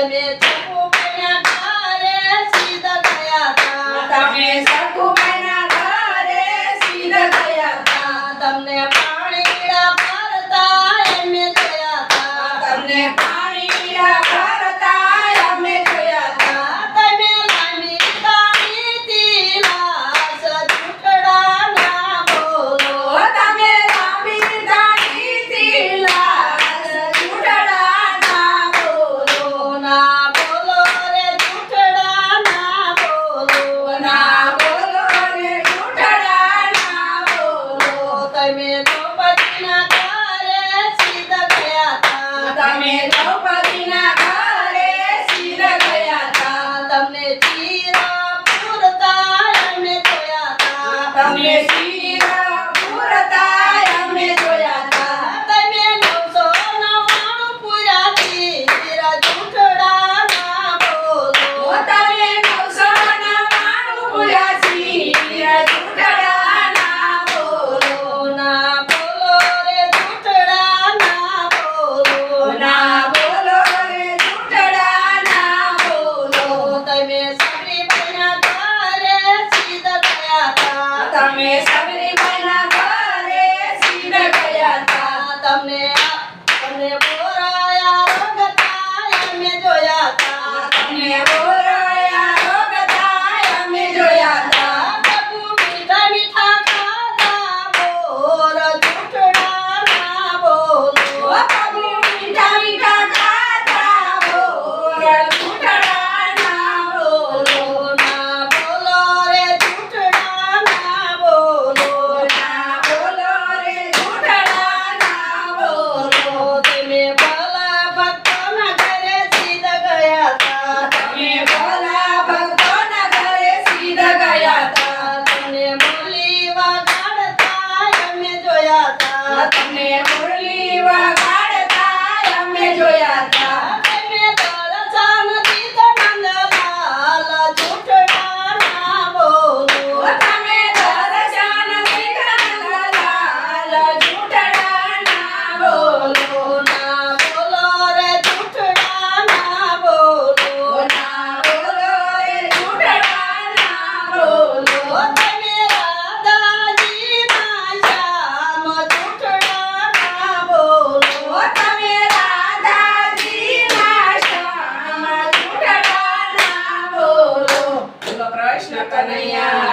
તમે સખુબાઈના ઘરે સીધ ગયા તા તમે સખુબાઈના ઘરે સીધ ગયા તા તમને પાણીડા ભરતા અમે જોયા તા તમને પાણીડા ભરતા અમે જોયા તા તમે લાંબી દાઢીથી લાશ જૂઠડા ના બોલો તમે લાંબી દાઢીથી લાશ જૂઠડા ના બોલો ના બોલો રે જૂઠડા ના બોલો ના બોલો રે જૂઠડા ના બોલો તમે દ્રૌપદીના ઘરે સીધ ગયા તા તમે દ્રૌપદીના ઘરે સીધ ગયા તા તમને ચીરા પૂરતા અમે જોયા તા તમે શીરા પૂરતા અમે જોયા તા તમે 999 પૂરાથી જૂઠડા ના બોલો તમે 999 પૂર્યા શીરા જૂઠડા ના બોલો ના બોલો રે જૂઠડા ના બોલો ના બોલો રે જૂઠડા ના બોલો તમે સબરીબાઈના ઘરે સીધ ગયા તા તમે સબરીબાઈના ઘરે સીધ ગયા તા તમને તમને બોરાયા રંગતા અમે જોયા તા તમે બોરાયા રોગતા અમે જોયા તા પ્રભુ મીઠા મીઠા ખાતા બોર જૂઠડા ના બોલો પ્રભુ મીઠા મીઠા ખાતા બોર જૂઠડા ના બોલો ના બોલો રે જૂઠડા ના બોલો ના બોલો રે જૂઠડા ના બોલો તમે ભલા ભક્તોના ઘરે સીધ ગયા તા તમે ભલા ભક્તોના ઘરે સીધ ગયા તા તમને મુરલી વગાડતા અમે જોયા તા તમને મુરલી વગાડતા અમે જોયા તા તમે દર્શન દીધા નંદલાલ જૂઠડા ના બોલો તમે દર્શન દીધા લાલ જૂઠડા ના બોલો ના બોલો રે જૂઠડા ના બોલો ના બોલો રે જૂઠડા ના બોલો તમે રાધાજીના શ્યામ જૂઠડા ના બોલો તમે રાધાજીના શ્યામ જૂઠડા ના બોલો બોલો કૃષ્ણ કનૈયા